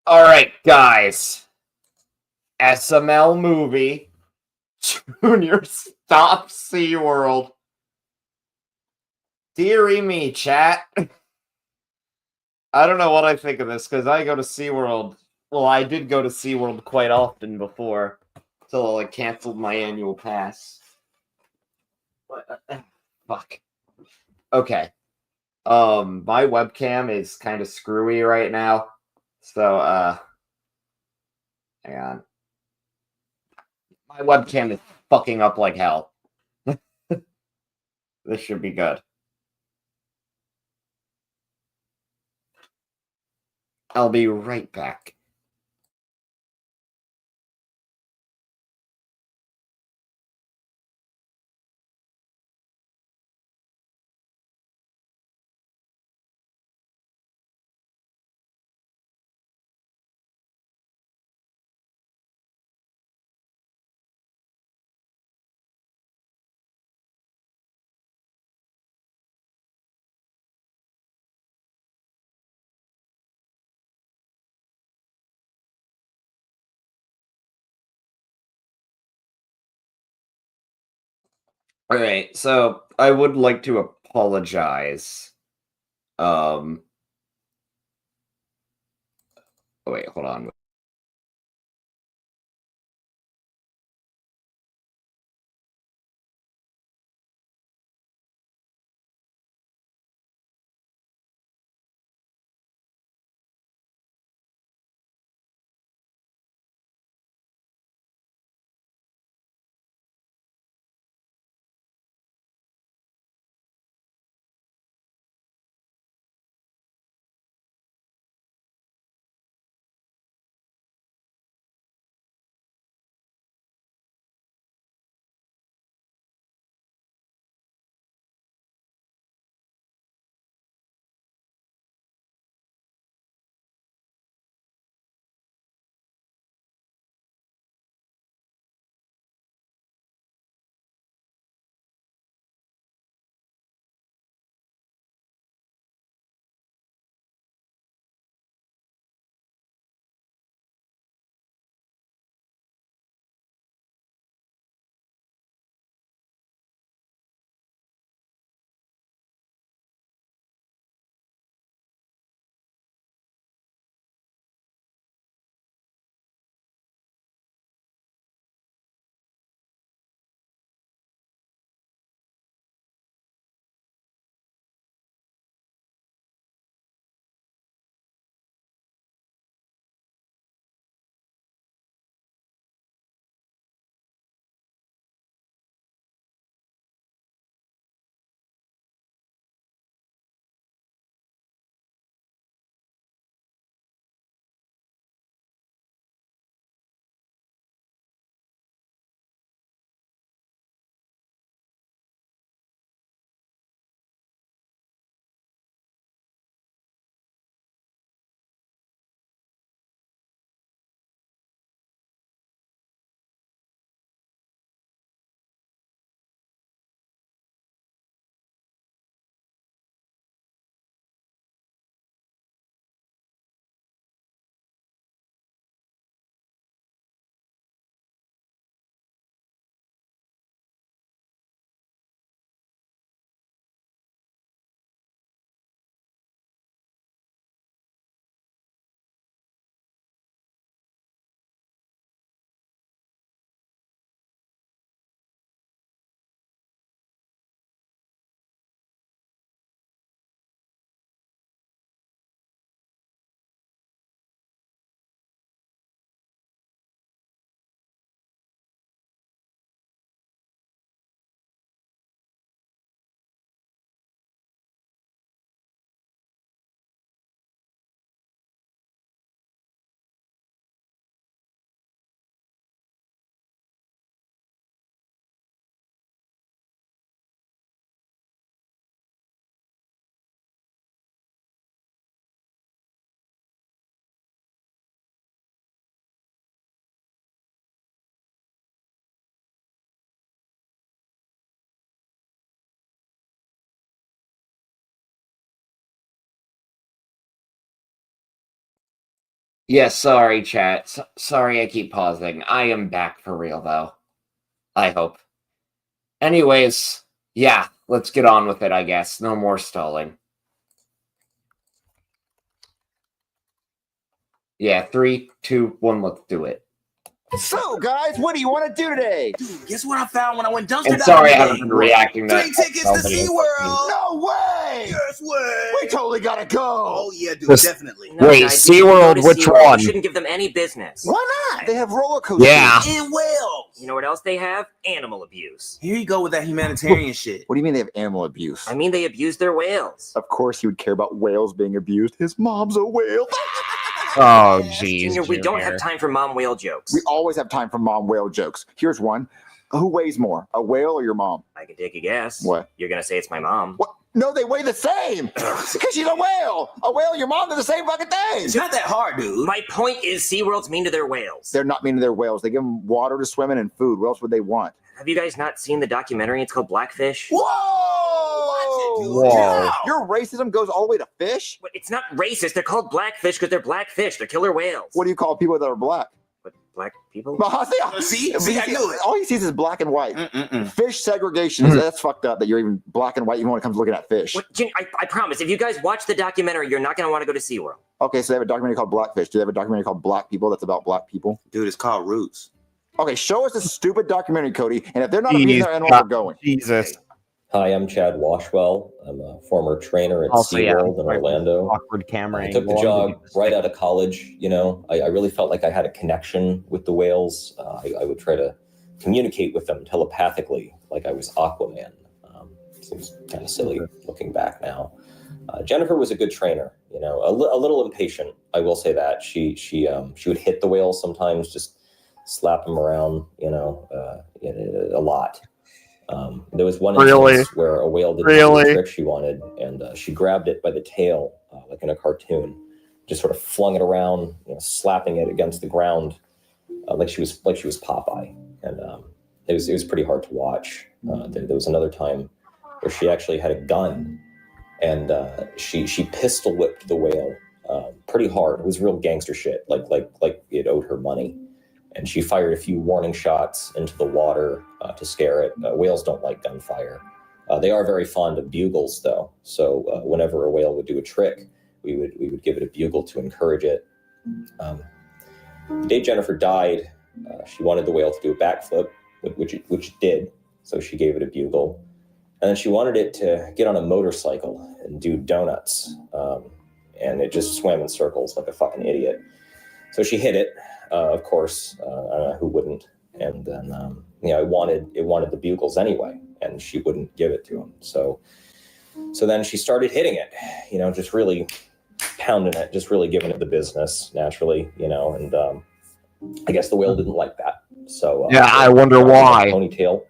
Alright, guys. SML movie. Junior, stop SeaWorld. Deary me, chat. I don't know what I think of this, because I go to SeaWorld. Well, I did go to SeaWorld quite often before, until I canceled my annual pass. Fuck. Okay. My webcam is kind of screwy right now, so, hang on. My webcam is fucking up like hell. This should be good. I'll be right back. Alright, so I would like to apologize. Um, oh wait, hold on. Yeah, sorry, chat. Sorry I keep pausing. I am back for real, though. I hope. Anyways, yeah, let's get on with it, I guess. No more stalling. Yeah, 3, 2, 1, let's do it. So, guys, what do you want to do today? Dude, guess what I found when I went dumpster And diving sorry I today? haven't been reacting to 3 tickets to SeaWorld! No way! Yes way! We totally gotta go! Oh yeah, dude, This- definitely. No, Wait, guys, you shouldn't SeaWorld, go to which SeaWorld. one? You shouldn't give them any business. Why not? They have roller coasters. Yeah. In Wales. You know what else they have? Animal abuse. Here you go with that humanitarian shit. What do you mean they have animal abuse? I mean, they abuse their whales. Of course he would care about whales being abused. His mom's a whale. Oh, jeez. Junior, we don't have time for mom whale jokes. We always have time for mom whale jokes. Here's one. Who weighs more, a whale or your mom? I could take a guess. What? You're gonna say it's my mom. What? No, they weigh the same. Because she's a whale. A whale and your mom, they're the same fucking thing. It's not that hard, dude. My point is, SeaWorld's mean to their whales. They're not mean to their whales. They give them water to swim in and food. What else would they want? Have you guys not seen the documentary? It's called Blackfish. Whoa! dude. Whoa. Yeah. Your racism goes all the way to fish? But it's not racist. They're called blackfish because they're black fish. They're killer whales. What do you call people that are black? What, black people? See, I knew it. All he sees is black and white. Mm-mm-mm. Fish segregation, that's fucked up that you're even black and white even when it comes to looking at fish. What, Junior, I promise, if you guys watch the documentary, you're not going to want to go to SeaWorld. Okay, so they have a documentary called Blackfish. Do they have a documentary called Black People that's about black people? Dude, it's called Roots. Okay, show us a stupid documentary, Cody, and if they're not abusing their animals, we're going. Jesus. Hi, I'm Chad Washwell. I'm a former trainer at Also, yeah, SeaWorld in right. Orlando. Awkward camera I took the angle. job right out of college. You know, I really felt like I had a connection with the whales. I would try to communicate with them telepathically, like I was Aquaman. Seems kind of silly looking back now. Jennifer was a good trainer. You know, a little impatient. I will say that she would hit the whales sometimes, just slap them around. You know, a lot. There was one instance where a whale didn't do the trick she wanted, and she grabbed it by the tail, like in a cartoon, just sort of flung it around, you know, slapping it against the ground, like she was Popeye, and it was pretty hard to watch. There was another time where she actually had a gun, and she pistol whipped the whale pretty hard. It was real gangster shit, like it owed her money. And she fired a few warning shots into the water to scare it. Whales don't like gunfire. They are very fond of bugles, though. So whenever a whale would do a trick, we would give it a bugle to encourage it. The day Jennifer died, she wanted the whale to do a backflip, which it did. So she gave it a bugle. And then she wanted it to get on a motorcycle and do donuts. And it just swam in circles like a fucking idiot. So she hit it. Of course, who wouldn't? And then, it wanted the bugles anyway, and she wouldn't give it to him. So then she started hitting it, you know, just really pounding it, just really giving it the business naturally, you know. And I guess the whale didn't like that. So I wonder why. Ponytail,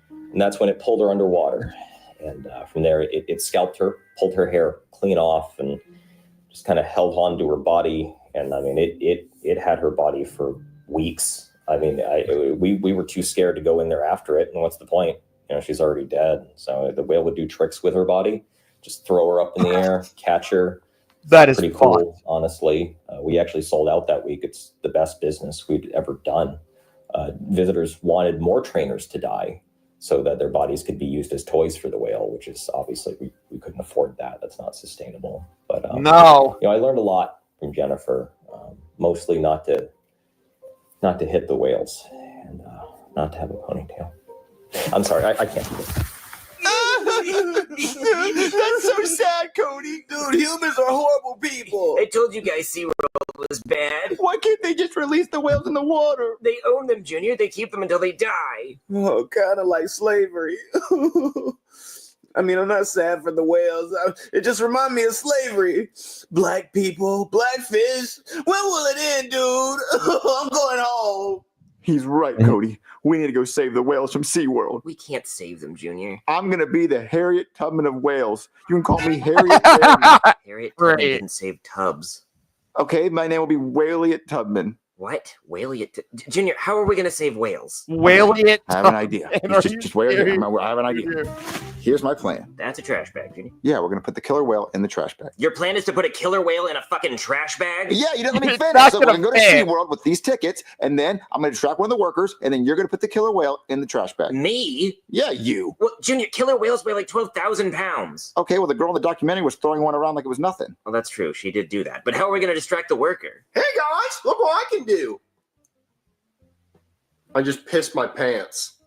and that's when it pulled her underwater, and from there it scalped her, pulled her hair clean off, and just kind of held on to her body. And I mean, it had her body for weeks. I mean, we were too scared to go in there after it. And what's the point? You know, she's already dead. So the whale would do tricks with her body, just throw her up in the air, catch her. That is pretty cool, honestly. We actually sold out that week. It's the best business we'd ever done. Visitors wanted more trainers to die so that their bodies could be used as toys for the whale, which is obviously we couldn't afford that. That's not sustainable. But no, I learned a lot from Jennifer, mostly not to hit the whales and not to have a ponytail. I'm sorry, I can't do it. That's so sad, Cody. Dude, humans are horrible people. I told you guys SeaWorld was bad. Why can't they just release the whales in the water? They own them, Junior. They keep them until they die. Oh, kind of like slavery. I mean, I'm not sad for the whales. It just reminds me of slavery. Black people, black fish. When will it end, dude? I'm going home. He's right, Cody. We need to go save the whales from SeaWorld. We can't save them, Junior. I'm going to be the Harriet Tubman of whales. You can call me Harriet Tubman. Harriet Tubman didn't save Tubbs. Okay, my name will be Whaliet Tubman. What? Whaliet? Junior, how are we going to save whales? Whaliet. I have an idea. Just wait. I have an idea. Here's my plan. That's a trash bag, Junior. Yeah, we're gonna put the killer whale in the trash bag. Your plan is to put a killer whale in a fucking trash bag? Yeah, you didn't let me It's finish. not So we're gonna gonna go to fit. SeaWorld with these tickets, and then I'm gonna distract one of the workers, and then you're gonna put the killer whale in the trash bag. Me? Yeah, you. Well, Junior, killer whales weigh like 12,000 pounds. Okay, well, the girl in the documentary was throwing one around like it was nothing. Well, that's true. She did do that. But how are we going to distract the worker? Hey guys, look what I can do. I just pissed my pants.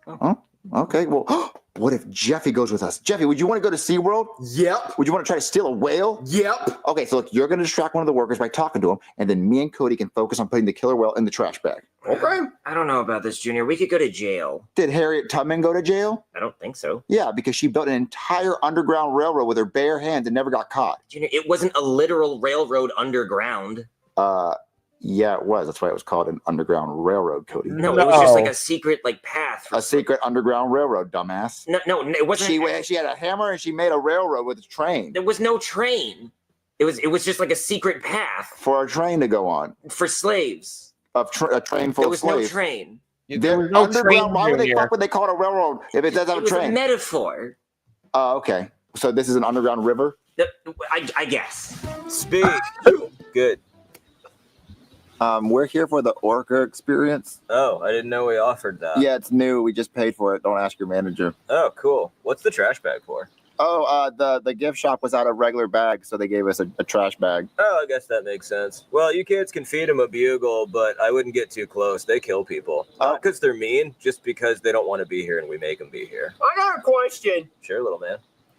Okay, well, what if Jeffy goes with us? Jeffy, would you want to go to SeaWorld? Yep. Would you want to try to steal a whale? Yep. Okay, so look, you're going to distract one of the workers by talking to him, and then me and Cody can focus on putting the killer whale in the trash bag. Okay. I don't know about this, Junior. We could go to jail. Did Harriet Tubman go to jail? I don't think so. Yeah, because she built an entire underground railroad with her bare hands and never got caught. Junior, it wasn't a literal railroad underground. Yeah, it was. That's why it was called an underground railroad, Cody. No, it was just No. like a secret path. A secret underground railroad, dumbass. No, it wasn't. She had a hammer and she made a railroad with a train There was no train. It was just like a secret path for a train to go on. for slaves. A train full There of was no slaves. train. There was no train, underground. Why would they Junior. fuck would they call it a railroad if it doesn't have It a was a train? metaphor. Okay. So this is an underground river. I guess. Speak. Good. We're here for the Orca experience. Oh, I didn't know we offered that. Yeah, it's new. We just paid for it. Don't ask your manager. Oh, cool. What's the trash bag for? Oh, the gift shop was out of regular bags, so they gave us a trash bag. Oh, I guess that makes sense. Well, you kids can feed them a bugle, but I wouldn't get too close. They kill people. Not because they're mean, just because they don't want to be here and we make them be here. I got a question. Sure, little man.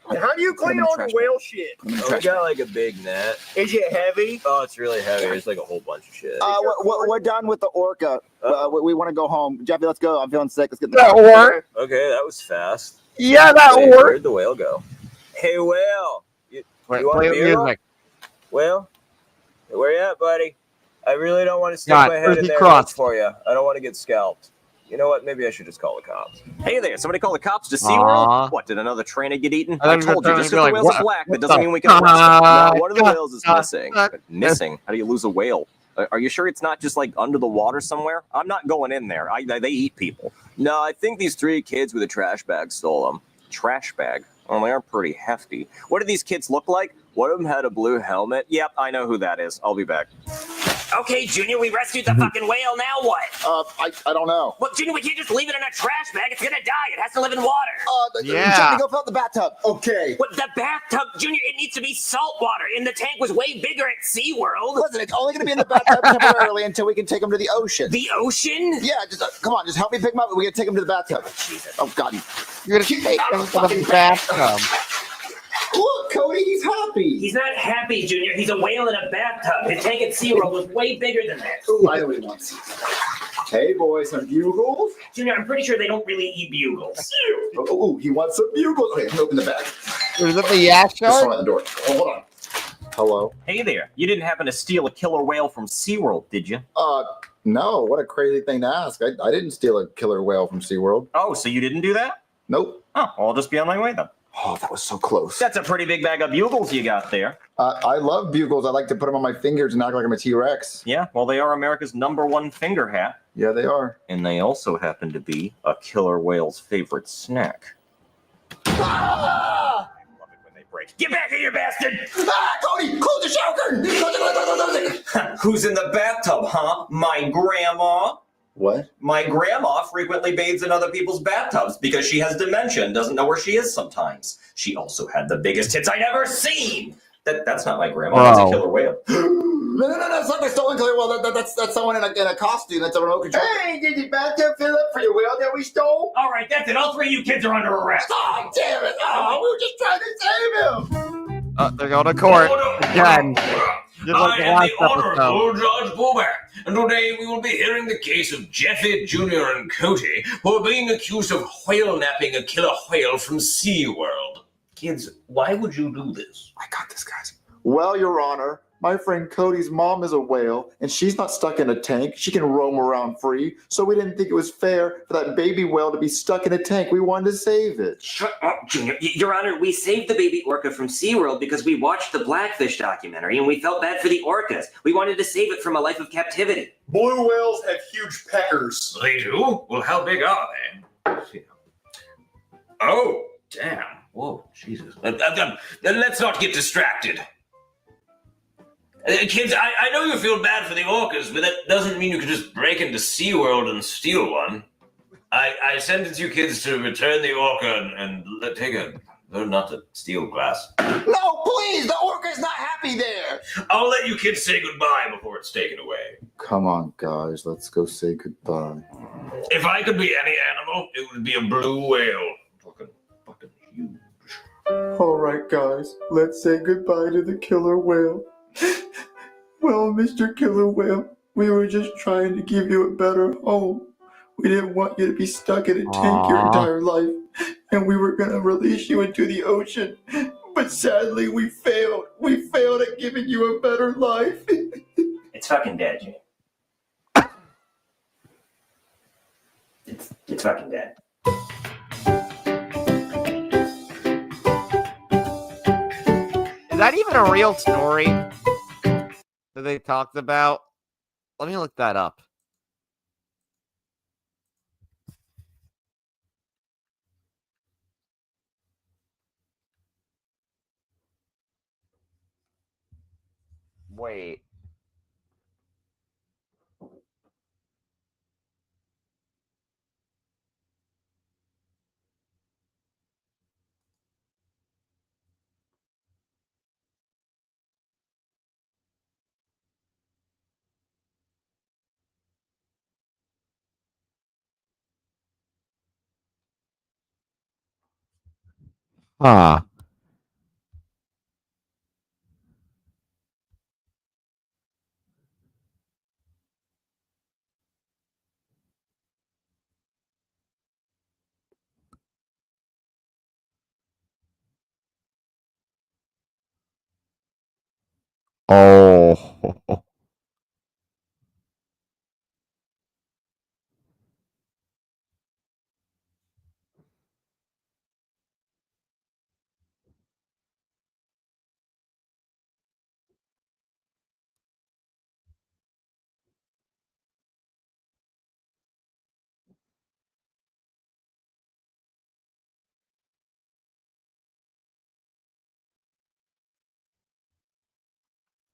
How do you Put 'em clean in the all trash the whale shit? Oh, we got like a big net. Is it heavy? Oh, it's really heavy. It's like a whole bunch of shit. We're done with the Orca. We want to go home. Jeffy, let's go. I'm feeling sick. Let's get in the That worked. Okay, that was fast. Yeah, that Wait, worked. where'd the whale go? Hey, whale. Wait, You want play a the beer? music. Whale? Where you at, buddy? I really don't want to stick God, my head where's in he there crossed? for you. I don't want to get scalped. You know what? Maybe I should just call the cops. Hey there, somebody call the cops to Aw. SeaWorld? What, did another trainer get eaten? I I thought told you you, were just gonna because be the like, whale's what- black, what that doesn't the mean we can arrest him. No, one of the fuck? whales is missing. Missing? How do you lose a whale? Are you sure it's not just like under the water somewhere? I'm not going in there. They eat people. No, I think these 3 kids with a trash bag stole them. Trash bag. Well, they are pretty hefty. What do these kids look like? One of them had a blue helmet. Yep, I know who that is. I'll be back. Okay, Junior, we rescued the fucking whale. Now what? I don't know. Well, Junior, we can't just leave it in a trash bag. It's gonna die. It has to live in water. Yeah. Jeffy, go fill out the bathtub. Okay. What, the bathtub, Junior? It needs to be salt water. And the tank was way bigger at SeaWorld. Listen, it's only going to be in the bathtub temporarily until we can take him to the ocean. The ocean? Yeah, just come on, just help me pick him up. We're going to take him to the bathtub. Jesus. Oh, God. You're gonna take him to the bathtub. Look, Cody, he's happy. He's not happy, Junior. He's a whale in a bathtub. His tank at SeaWorld was way bigger than that. Ooh, I know what he wants. Hey, boys, some bugles? Junior, I'm pretty sure they don't really eat bugles. Oh, he wants some bugles. Okay, let me open the bag. Is it the yak Just shark? on the door. Oh, hold on. Hello? Hey there, you didn't happen to steal a killer whale from SeaWorld, did you? No, what a crazy thing to ask. I didn't steal a killer whale from SeaWorld. Oh, so you didn't do that? Nope. Oh, I'll just be on my way then. Oh, that was so close. That's a pretty big bag of bugles you got there. I love bugles. I like to put them on my fingers and act like I'm a T-Rex. Yeah, well, they are America's #1 finger hat. Yeah, they are. And they also happen to be a killer whale's favorite snack. Ah! I love it when they break. Get back here, you bastard! Cody, close the shower curtain! Close it. Who's in the bathtub, huh? My grandma? What? My grandma frequently bathes in other people's bathtubs because she has dementia and doesn't know where she is sometimes. She also had the biggest tits I'd ever seen. That's not my grandma. That's a Wow. killer whale. No, it's not my stolen killer whale. That's someone in a costume. That's a remote control. Hey, did the bathtub fill up for the whale that we stole? All right, that's it. All 3 of you kids are under arrest. Oh, damn it! Oh, we were just trying to save him. They're going to court again. Just like the I am last the Honorable episode. Judge Boomer, and today we will be hearing the case of Jeffy Jr. and Cody, who are being accused of whale napping a killer whale from SeaWorld. Kids, why would you do this? I got this, guys. Well, Your Honor, my friend Cody's mom is a whale, and she's not stuck in a tank. She can roam around free, so we didn't think it was fair for that baby whale to be stuck in a tank. We wanted to save it. Shut up, Junior. Your Honor, we saved the baby orca from SeaWorld because we watched the Blackfish documentary and we felt bad for the orcas. We wanted to save it from a life of captivity. Blue whales have huge peckers. They do? Well, how big are they? Oh, damn. Whoa, Jesus. Let's not get distracted. Kids, I know you feel bad for the orcas, but that doesn't mean you can just break into SeaWorld and steal one. I sentence you kids to return the orca and learn not to steal glass. No, please! The orca's not happy there! I'll let you kids say goodbye before it's taken away. Come on, guys, let's go say goodbye. If I could be any animal, it would be a blue whale. Fucking huge. Alright, guys, let's say goodbye to the killer whale. Well, Mr. Killer Whale, we were just trying to give you a better home. We didn't want you to be stuck in a tank your entire life, and we were going to release you into the ocean. But sadly, we failed. We failed at giving you a better life. It's fucking dead, Jimmy. It's fucking dead. Is that even a real story that they talked about? Let me look that up. Wait. Huh. Oh.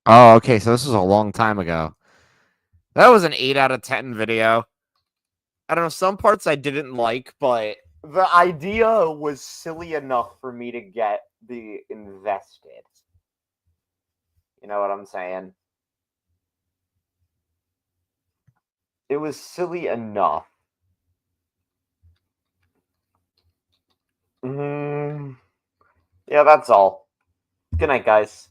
Oh, okay, so this was a long time ago. That was an 8 out of 10 video. I don't know, some parts I didn't like, but the idea was silly enough for me to be invested. You know what I'm saying? It was silly enough. Yeah, that's all. Good night, guys.